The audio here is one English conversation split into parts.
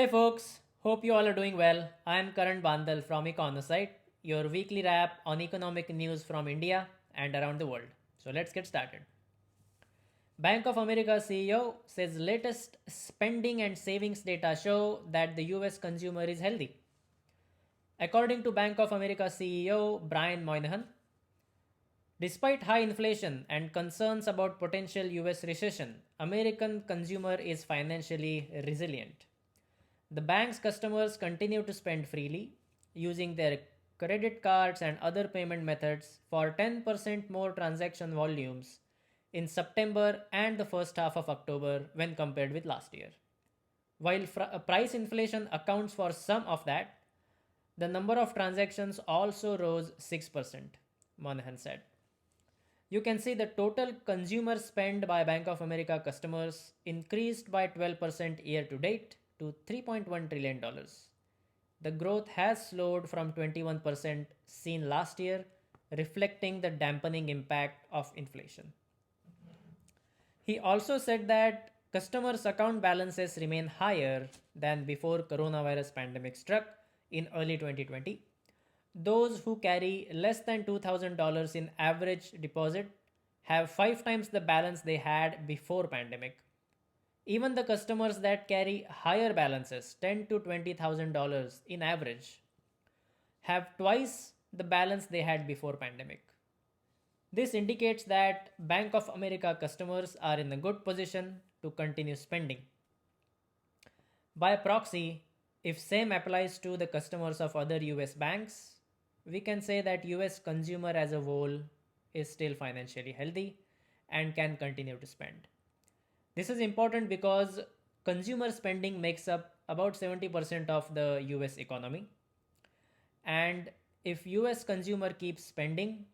folks, hope you all are doing well. I am Karan Bandal from Econosite, your weekly wrap on economic news from India and around the world. So let's get started. Bank of America CEO says latest spending and savings data show that the US consumer is healthy. According to Bank of America CEO Brian Moynihan, despite high inflation and concerns about potential US recession, American consumer is financially resilient. The bank's customers continue to spend freely, using their credit cards and other payment methods for 10% more transaction volumes in September and the first half of October when compared with last year. While price inflation accounts for some of that, the number of transactions also rose 6%, Monahan said. You can see the total consumer spend by Bank of America customers increased by 12% year to date to $3.1 trillion. The growth has slowed from 21% seen last year, reflecting the dampening impact of inflation. He also said that customers' account balances remain higher than before coronavirus pandemic struck in early 2020. Those who carry less than $2,000 in average deposit have 5 times the balance they had before pandemic. Even the customers that carry higher balances, $10 to $20,000 in average, have twice the balance they had before pandemic. This indicates that Bank of America customers are in a good position to continue spending. By proxy, if same applies to the customers of other US banks, we can say that US consumer as a whole is still financially healthy and can continue to spend. This is important because consumer spending makes up about 70% of the US economy. And if US consumer keeps spending,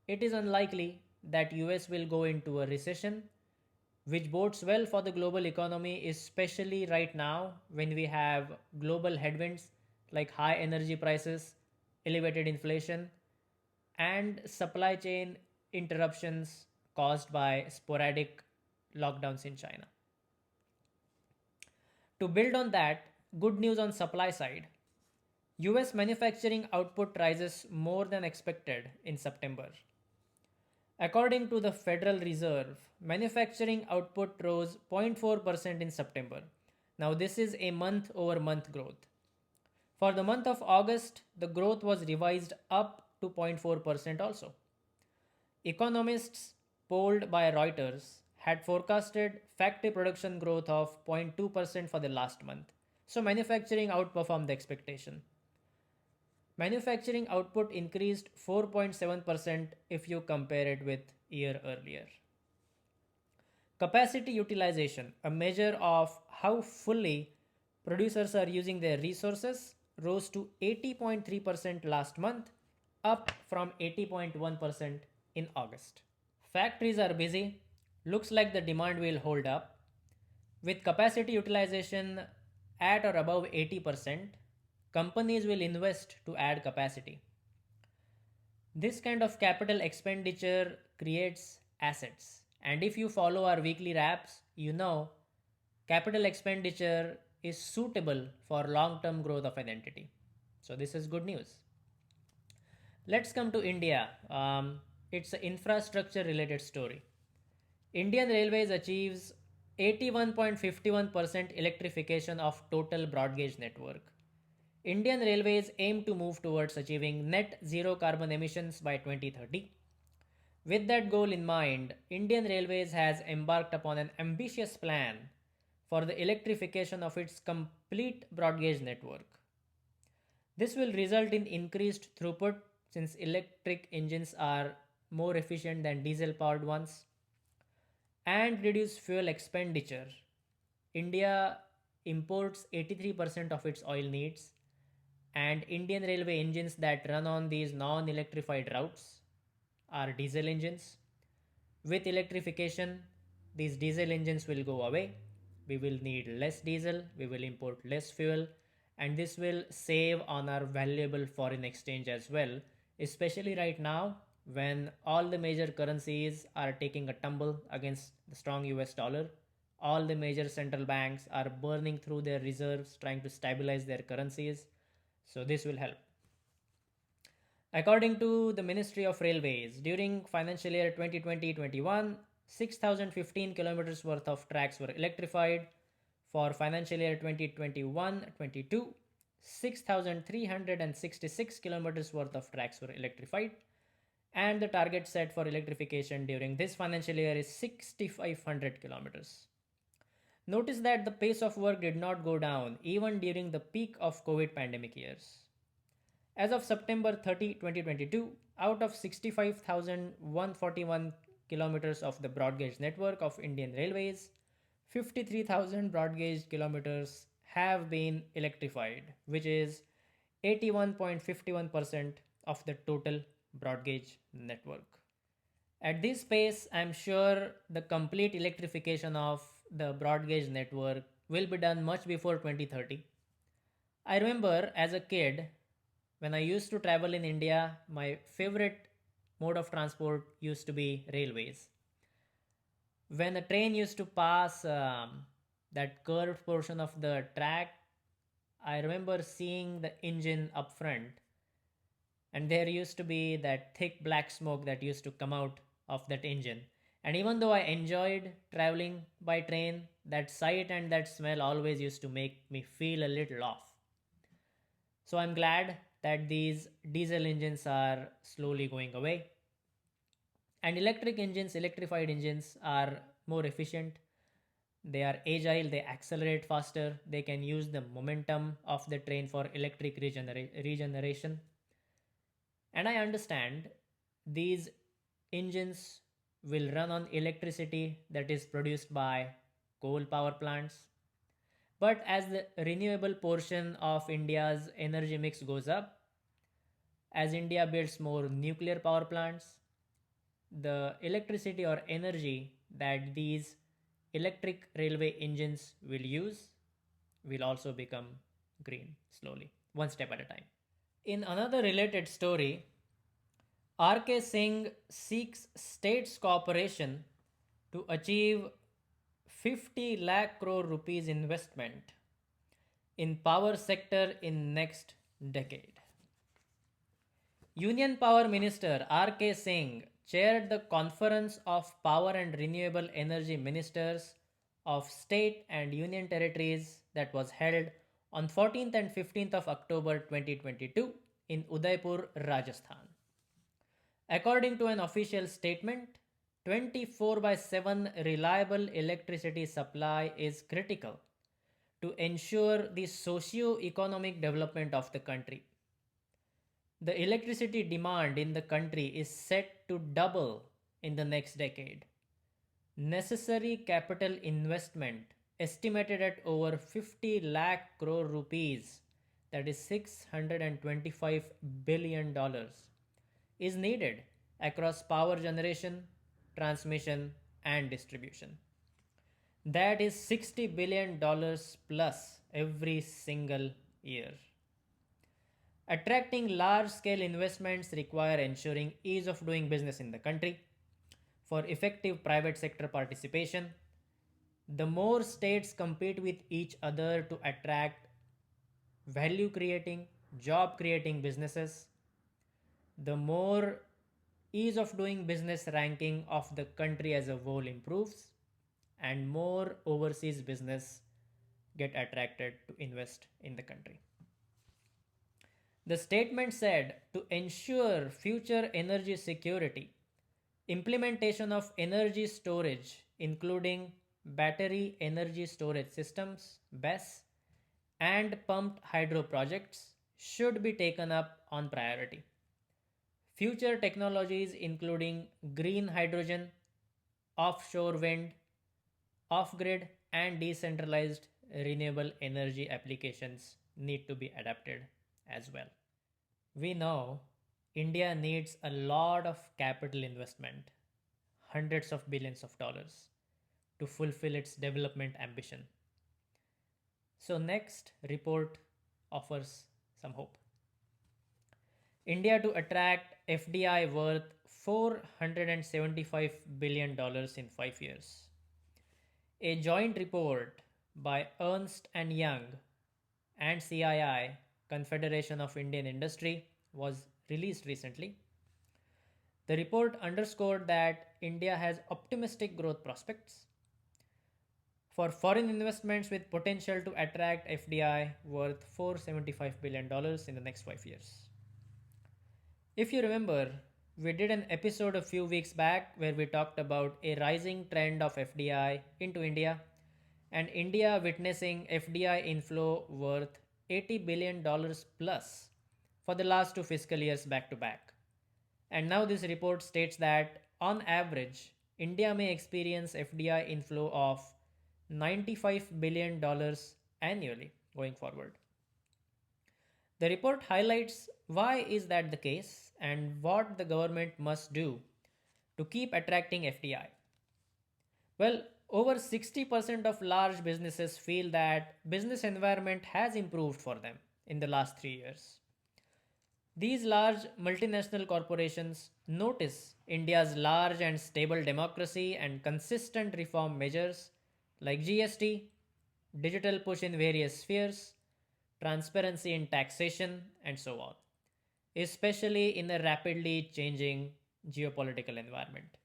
it is unlikely that US will go into a recession, which bodes well for the global economy, especially right now when we have global headwinds like high energy prices, elevated inflation, and supply chain interruptions caused by sporadic lockdowns in China. To build on that, good news on supply side. US manufacturing output rises more than expected in September. According to the Federal Reserve, manufacturing output rose 0.4% in September. Now, this is a month over month growth. For the month of August, the growth was revised up to 0.4% also. Economists polled by Reuters had forecasted factory production growth of 0.2% for the last month. So manufacturing outperformed the expectation. Manufacturing output increased 4.7% if you compare it with year earlier. Capacity utilization, a measure of how fully producers are using their resources, rose to 80.3% last month, up from 80.1% in August. Factories are busy. Looks like the demand will hold up. With capacity utilization at or above 80%, companies will invest to add capacity. This kind of capital expenditure creates assets. And if you follow our weekly wraps, you know capital expenditure is suitable for long-term growth of an entity. So this is good news. Let's come to India. It's an infrastructure related story. Indian Railways achieves 81.51% electrification of total broad gauge network. Indian Railways aim to move towards achieving net zero carbon emissions by 2030. With that goal in mind, Indian Railways has embarked upon an ambitious plan for the electrification of its complete broad gauge network. This will result in increased throughput since electric engines are more efficient than diesel powered ones, and reduce fuel expenditure. India imports 83% of its oil needs, and Indian Railway engines that run on these non-electrified routes are diesel engines. With electrification, these diesel engines will go away. We will need less diesel, we will import less fuel, and this will save on our valuable foreign exchange as well, especially right now when all the major currencies are taking a tumble against the strong US dollar. All the major central banks are burning through their reserves trying to stabilize their currencies. So this will help. According to the Ministry of Railways, during financial year 2020-21, 6,015 kilometers worth of tracks were electrified. For financial year 2021-22, 6,366 kilometers worth of tracks were electrified. And the target set for electrification during this financial year is 6,500 kilometers. Notice that the pace of work did not go down even during the peak of COVID pandemic years. As of September 30, 2022, out of 65,141 kilometers of the broad gauge network of Indian Railways, 53,000 broad gauge kilometers have been electrified, which is 81.51% of the total broad gauge network. At this pace, I'm sure the complete electrification of the broad gauge network will be done much before 2030. I remember as a kid, when I used to travel in India, my favorite mode of transport used to be railways. When a train used to pass that curved portion of the track, I remember seeing the engine up front, and there used to be that thick black smoke that used to come out of that engine. And even though I enjoyed traveling by train, that sight and that smell always used to make me feel a little off. So I'm glad that these diesel engines are slowly going away. And electrified engines are more efficient. They are agile, they accelerate faster, they can use the momentum of the train for electric regeneration. And I understand these engines will run on electricity that is produced by coal power plants. But as the renewable portion of India's energy mix goes up, as India builds more nuclear power plants, the electricity or energy that these electric railway engines will use will also become green slowly, one step at a time. In another related story, RK Singh seeks states cooperation to achieve 50 lakh crore rupees investment in power sector in next decade. Union Power Minister RK Singh chaired the Conference of Power and Renewable Energy Ministers of state and union territories that was held on 14th and 15th of October 2022 in Udaipur, Rajasthan. According to an official statement, 24 by 7 reliable electricity supply is critical to ensure the socio-economic development of the country. The electricity demand in the country is set to double in the next decade. Necessary capital investment estimated at over 50 lakh crore rupees, that is $625 billion, is needed across power generation, transmission, and distribution. That is $60 billion plus every single year. Attracting large-scale investments require ensuring ease of doing business in the country. For effective private sector participation, the more states compete with each other to attract value-creating, job-creating businesses, the more ease of doing business ranking of the country as a whole improves, and more overseas business get attracted to invest in the country. The statement said to ensure future energy security, implementation of energy storage, including battery energy storage systems, BESS, and pumped hydro projects, should be taken up on priority. Future technologies, including green hydrogen, offshore wind, off grid, and decentralized renewable energy applications, need to be adapted as well. We know India needs a lot of capital investment, hundreds of billions of dollars, to fulfill its development ambition. So, next report offers some hope. India to attract FDI worth $475 billion in 5 years. A joint report by Ernst and Young and CII, Confederation of Indian Industry, was released recently. The report underscored that India has optimistic growth prospects for foreign investments with potential to attract FDI worth $475 billion in the next 5 years. If you remember, we did an episode a few weeks back where we talked about a rising trend of FDI into India and India witnessing FDI inflow worth $80 billion plus for the last two fiscal years back to back. And now this report states that on average, India may experience FDI inflow of $95 billion annually going forward. The report highlights why is that the case and what the government must do to keep attracting FDI. Well, over 60% of large businesses feel that business environment has improved for them in the last 3 years. These large multinational corporations notice India's large and stable democracy and consistent reform measures like GST, digital push in various spheres, transparency in taxation, and so on, especially in a rapidly changing geopolitical environment.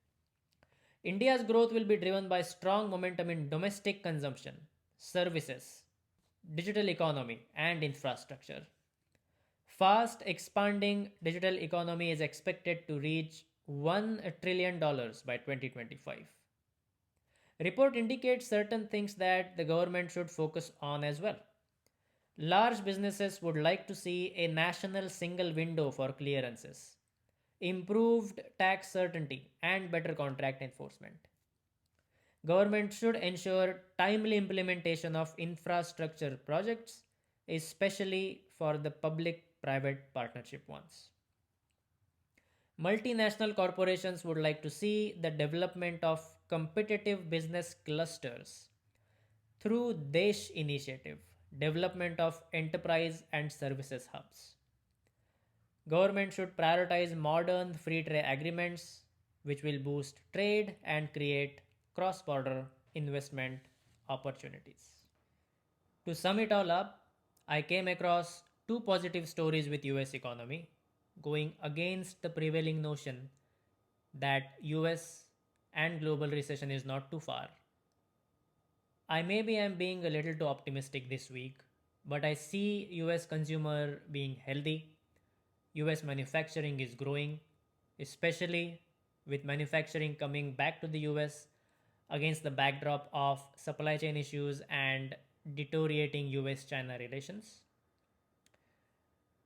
India's growth will be driven by strong momentum in domestic consumption, services, digital economy, and infrastructure. Fast expanding digital economy is expected to reach $1 trillion by 2025. Report indicates certain things that the government should focus on as well. Large businesses would like to see a national single window for clearances, improved tax certainty, and better contract enforcement. Government should ensure timely implementation of infrastructure projects, especially for the public private partnership ones. Multinational corporations would like to see the development of competitive business clusters through DESH initiative, development of enterprise and services hubs. Government should prioritize modern free trade agreements which will boost trade and create cross-border investment opportunities. To sum it all up, I came across two positive stories with US economy going against the prevailing notion that US and global recession is not too far. I maybe am being a little too optimistic this week, but I see US consumer being healthy. US manufacturing is growing, especially with manufacturing coming back to the US against the backdrop of supply chain issues and deteriorating US China relations.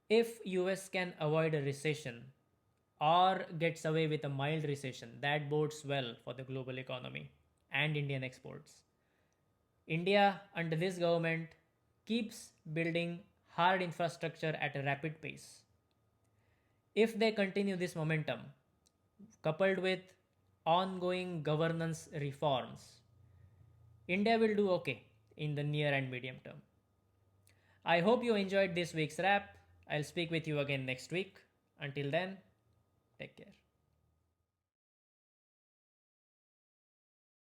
If US can avoid a recession or gets away with a mild recession, that bodes well for the global economy and Indian exports. India, under this government, keeps building hard infrastructure at a rapid pace. If they continue this momentum, coupled with ongoing governance reforms, India will do okay in the near and medium term. I hope you enjoyed this week's wrap. I'll speak with you again next week. Until then, take care.